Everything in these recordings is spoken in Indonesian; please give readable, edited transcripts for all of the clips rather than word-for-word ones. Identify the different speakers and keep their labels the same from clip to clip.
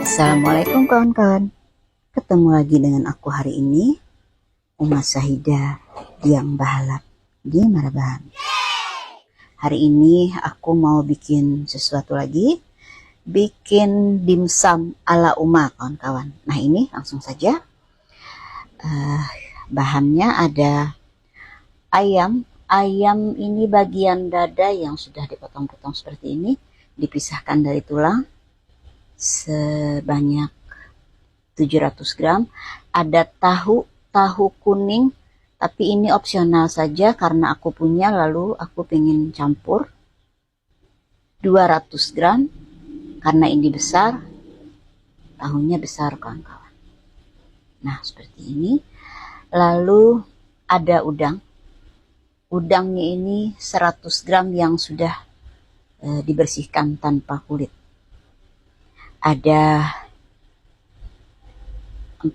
Speaker 1: Assalamualaikum kawan-kawan. Ketemu lagi dengan aku hari ini, Uma Sahida yang Bahalap di Marabahan. Hari ini aku mau bikin sesuatu lagi, bikin dimsum ala Uma kawan-kawan. Nah ini langsung saja. Bahannya ada ayam. Ayam ini bagian dada yang sudah dipotong-potong seperti ini, dipisahkan dari tulang sebanyak 700 gram. Ada tahu kuning, tapi ini opsional saja karena aku punya, lalu aku pengen campur. 200 gram karena ini besar, tahunya besar kawan-kawan. Nah seperti ini. Lalu ada udangnya ini 100 gram yang sudah dibersihkan tanpa kulit. Ada 4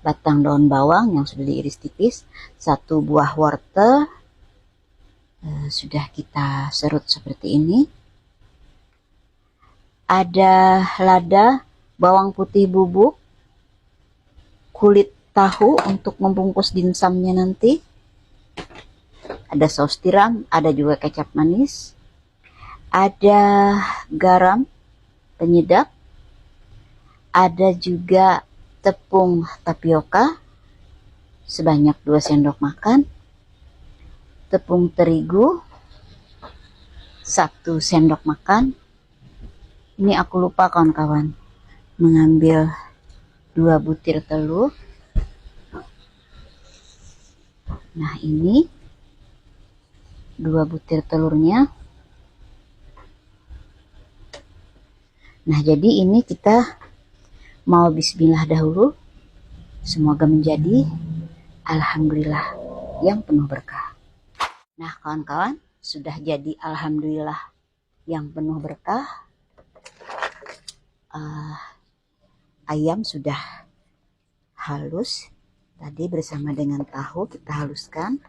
Speaker 1: batang daun bawang yang sudah diiris tipis, 1 buah wortel sudah kita serut seperti ini. Ada lada, bawang putih bubuk, kulit tahu untuk membungkus dimsumnya nanti. Ada saus tiram, ada juga kecap manis, ada garam penyedap, ada juga tepung tapioka sebanyak 2 sendok makan, tepung terigu 1 sendok makan. Ini aku lupa kawan-kawan mengambil 2 butir telur. Nah ini 2 butir telurnya. Nah jadi ini kita mau bismillah dahulu. Semoga menjadi alhamdulillah yang penuh berkah. Nah kawan-kawan, sudah jadi alhamdulillah yang penuh berkah. Ayam sudah halus. Tadi bersama dengan tahu kita haluskan.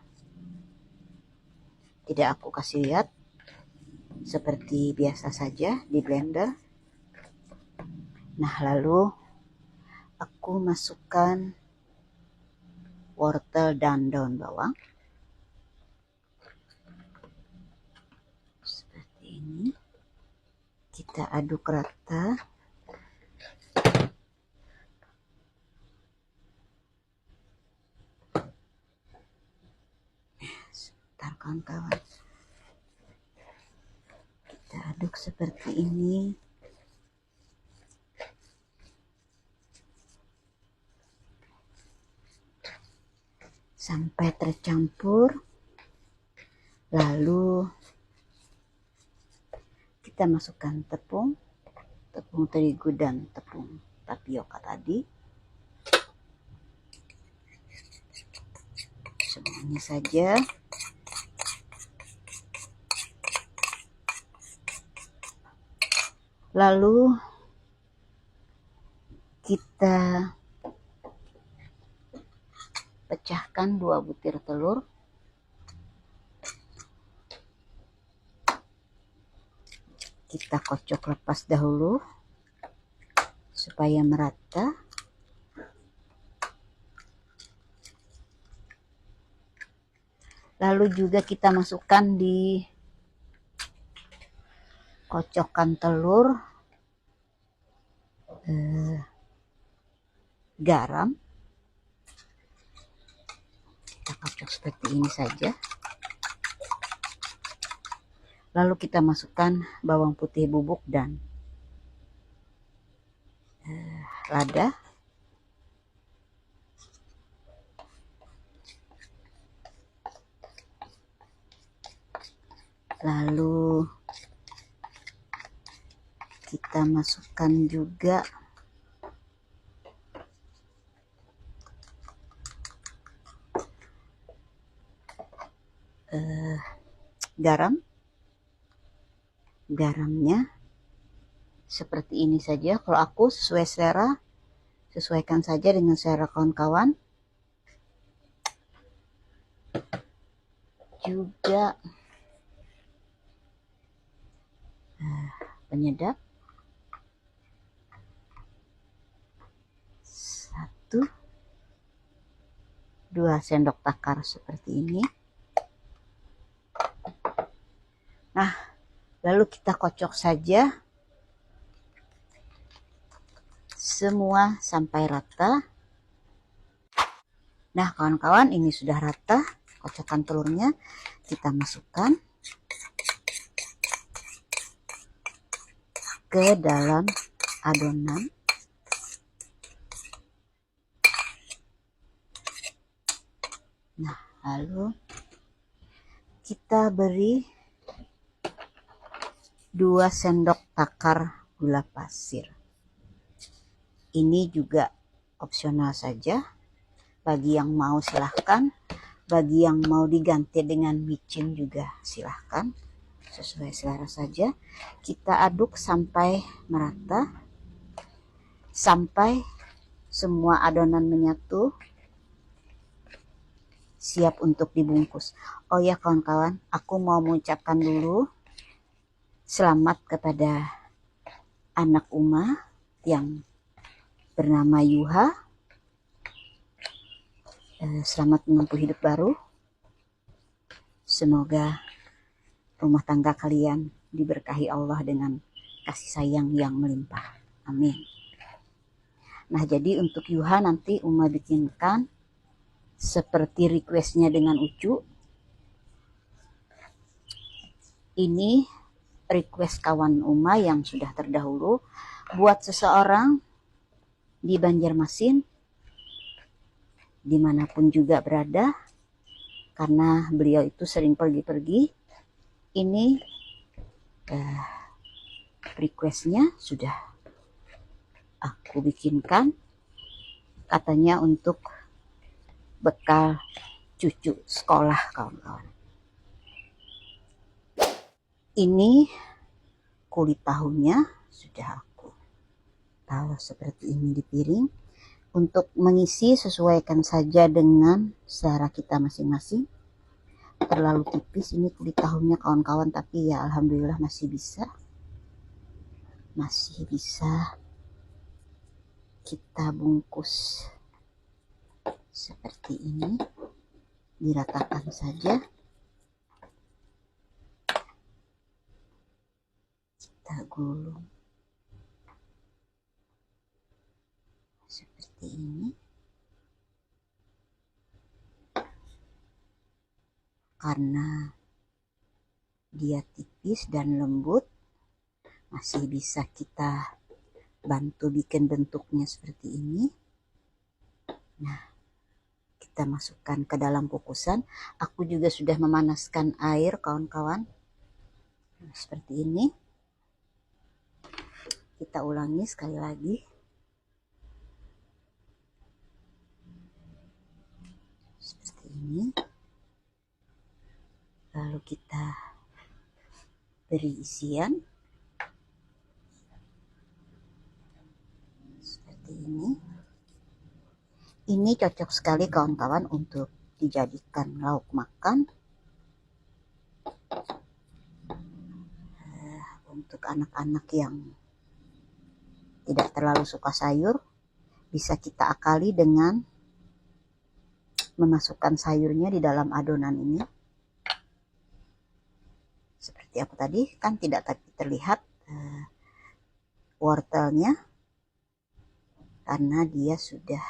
Speaker 1: Tidak aku kasih lihat, seperti biasa saja di blender. Nah lalu aku masukkan wortel dan daun bawang seperti ini. Kita aduk rata. Sebentar kawan-kawan, kita aduk seperti ini. Sampai tercampur. Lalu kita masukkan tepung terigu dan tepung tapioka tadi. Semuanya saja. Lalu kita pecahkan 2 butir telur. Kita kocok lepas dahulu supaya merata. Lalu juga kita masukkan di kocokan telur garam. Kita kocok seperti ini saja. Lalu kita masukkan bawang putih bubuk dan lada. Lalu kita masukkan juga garamnya seperti ini saja. Kalau aku sesuai selera, sesuaikan saja dengan selera kawan-kawan. Juga penyedap menyatu, 2 sendok takar seperti ini. Nah, lalu kita kocok saja semua sampai rata. Nah, kawan-kawan, ini sudah rata kocokan telurnya. Kita masukkan ke dalam adonan. Nah, lalu kita beri 2 sendok takar gula pasir. Ini juga opsional saja. Bagi yang mau silahkan, bagi yang mau diganti dengan micin juga silahkan, sesuai selera saja. Kita aduk sampai merata, sampai semua adonan menyatu, siap untuk dibungkus. Oh ya kawan-kawan, aku mau mengucapkan dulu selamat kepada anak Uma yang bernama Yuha. Selamat menempuh hidup baru. Semoga rumah tangga kalian diberkahi Allah dengan kasih sayang yang melimpah. Amin. Nah, jadi untuk Yuha nanti Uma bikinkan seperti requestnya dengan Ucu. Ini request kawan Uma yang sudah terdahulu buat seseorang di Banjarmasin, dimanapun juga berada, karena beliau itu sering pergi-pergi. Ini requestnya sudah aku bikinkan, katanya untuk bekal cucu sekolah kawan-kawan. Ini kulit tahunya sudah aku taruh seperti ini di piring. Untuk mengisi sesuaikan saja dengan selera kita masing-masing. Terlalu tipis ini kulit tahunya kawan-kawan, tapi ya alhamdulillah masih bisa kita bungkus seperti ini. Diratakan saja, kita gulung seperti ini. Karena dia tipis dan lembut, masih bisa kita bantu bikin bentuknya seperti ini. Nah, kita masukkan ke dalam kukusan. Aku juga sudah memanaskan air kawan-kawan. Seperti ini. Kita ulangi sekali lagi. Seperti ini. Lalu kita beri isian. Seperti ini. Ini cocok sekali kawan-kawan untuk dijadikan lauk makan. Untuk anak-anak yang tidak terlalu suka sayur, bisa kita akali dengan memasukkan sayurnya di dalam adonan ini. Seperti aku tadi, kan tidak terlihat wortelnya karena dia sudah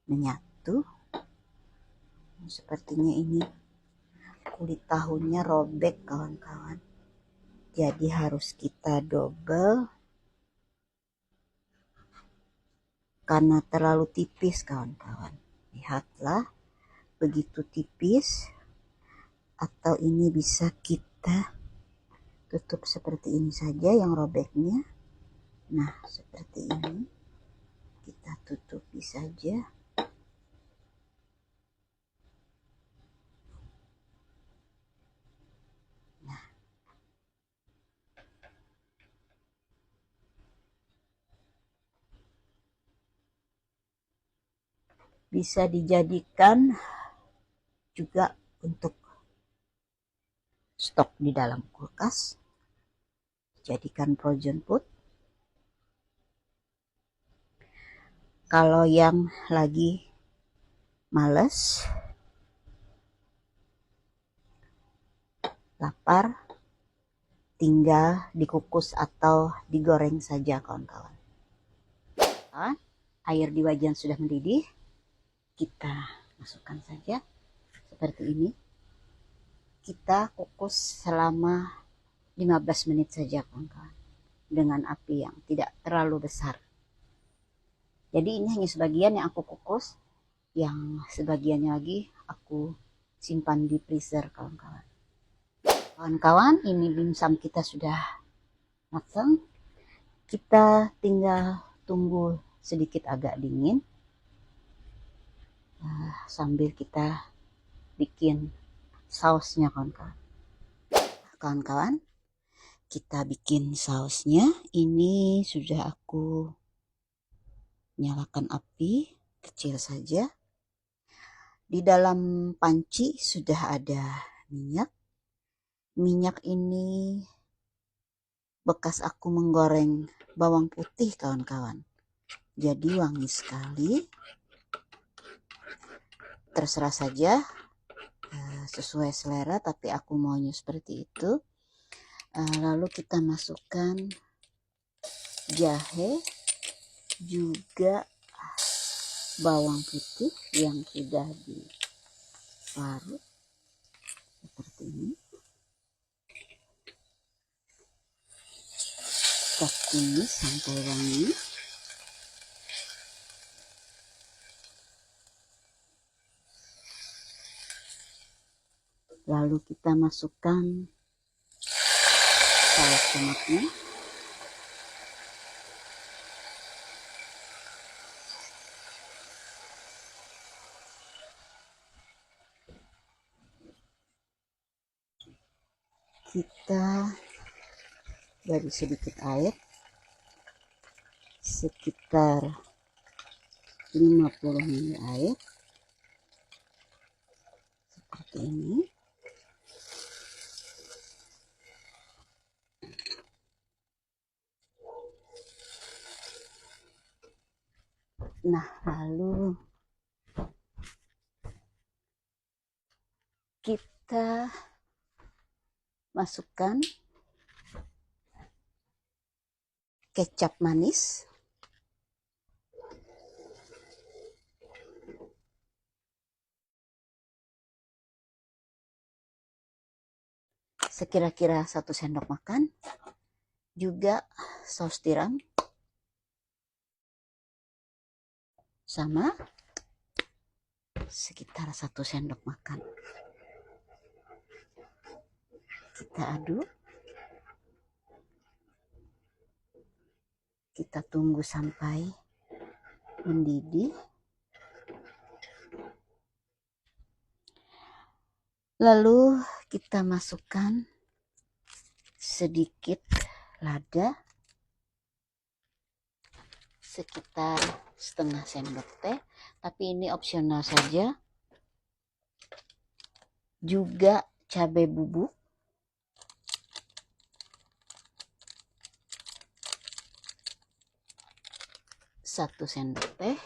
Speaker 1: menyatu. Sepertinya ini kulit tahunya robek kawan-kawan, jadi harus kita double karena terlalu tipis kawan-kawan. Lihatlah, begitu tipis. Atau ini bisa kita tutup seperti ini saja yang robeknya. Nah, seperti ini kita tutupi saja. Nah, bisa dijadikan juga untuk stok di dalam kulkas, jadikan frozen food. Kalau yang lagi males, lapar, tinggal dikukus atau digoreng saja kawan-kawan. Air di wajan sudah mendidih, kita masukkan saja seperti ini. Kita kukus selama 15 menit saja kawan-kawan, dengan api yang tidak terlalu besar. Jadi ini hanya sebagian yang aku kukus, yang sebagiannya lagi aku simpan di freezer kawan-kawan. Kawan-kawan, ini dimsum kita sudah matang. Kita tinggal tunggu sedikit agak dingin sambil kita bikin sausnya kawan-kawan. Kawan-kawan, kita bikin sausnya. Ini sudah aku nyalakan api kecil saja. Di dalam panci sudah ada minyak. Minyak ini bekas aku menggoreng bawang putih kawan-kawan. Jadi wangi sekali. Terserah saja, sesuai selera, tapi aku maunya seperti itu. Lalu kita masukkan jahe, juga bawang putih yang sudah diparut seperti ini. Kita tumis sampai wangi. Lalu kita masukkan saus tomatnya. Kita beri sedikit air, sekitar 50 ml air, seperti ini. Nah, lalu kita masukkan kecap manis. Sekira-kira 1 sendok makan. Juga saus tiram. Sama sekitar 1 sendok makan. Kita aduk. Kita tunggu sampai mendidih. Lalu kita masukkan sedikit lada, sekitar setengah sendok teh, tapi ini opsional saja. Juga cabai bubuk, satu sendok teh.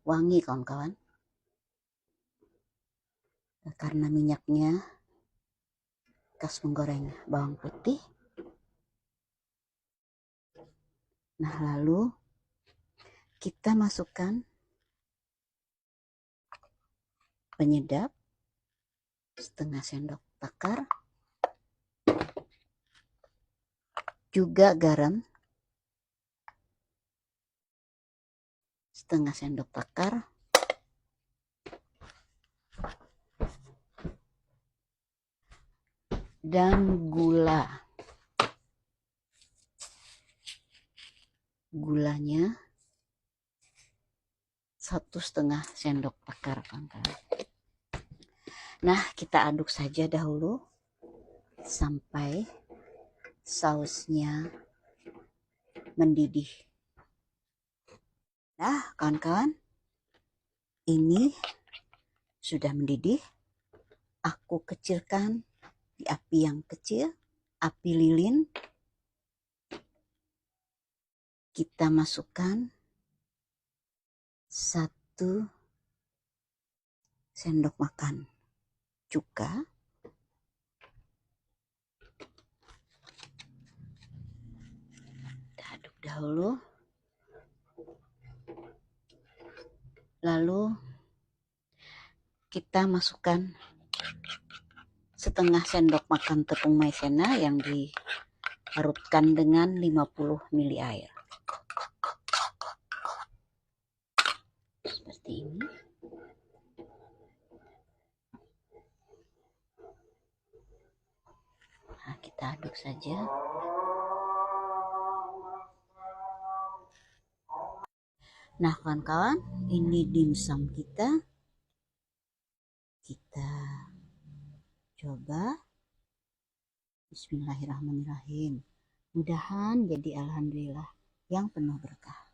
Speaker 1: Wangi kawan-kawan, karena minyaknya bekas menggoreng bawang putih. Nah, lalu kita masukkan penyedap setengah sendok takar, juga garam setengah sendok takar, dan gulanya 1,5 sendok takar kawan-kawan. Nah, kita aduk saja dahulu sampai sausnya mendidih. Nah, kawan-kawan, ini sudah mendidih. Aku kecilkan di api yang kecil api lilin. Kita masukkan 1 sendok makan cuka. Kita aduk dahulu. Lalu kita masukkan setengah sendok makan tepung maizena yang dilarutkan dengan 50 ml air. Seperti ini. Nah, kita aduk saja. Nah, kawan-kawan, ini dimsum kita. Kita coba. Bismillahirrahmanirrahim. Mudahan jadi alhamdulillah yang penuh berkah.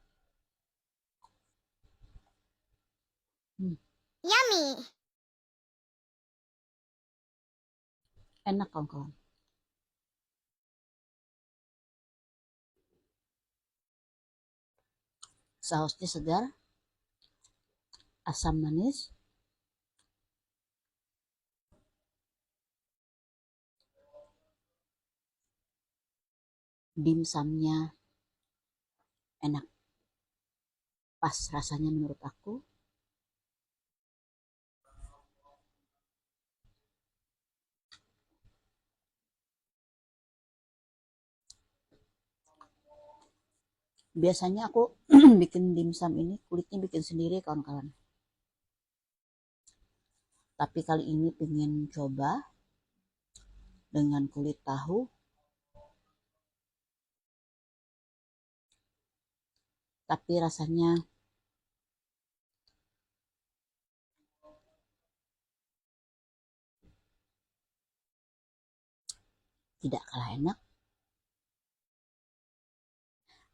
Speaker 2: Yummy.
Speaker 1: Enak, kawan-kawan. Sausnya segar, asam manis, dimsumnya enak, pas rasanya menurut aku. Biasanya aku bikin dimsum ini kulitnya bikin sendiri, kawan-kawan. Tapi kali ini pengen coba dengan kulit tahu. Tapi rasanya tidak kalah enak.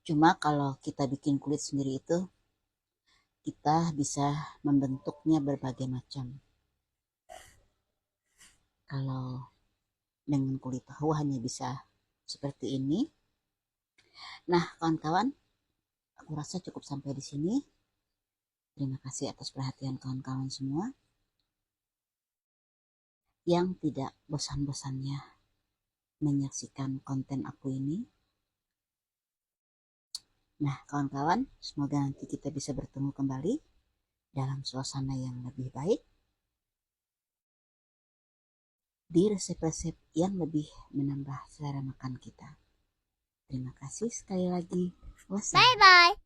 Speaker 1: Cuma kalau kita bikin kulit sendiri itu, kita bisa membentuknya berbagai macam. Kalau dengan kulit tahu hanya bisa seperti ini. Nah, kawan-kawan, aku rasa cukup sampai di sini. Terima kasih atas perhatian kawan-kawan semua yang tidak bosan-bosannya menyaksikan konten aku ini. Nah, kawan-kawan, semoga nanti kita bisa bertemu kembali dalam suasana yang lebih baik, di resep-resep yang lebih menambah selera makan kita. Terima kasih sekali lagi. Wassalam.
Speaker 2: Bye-bye.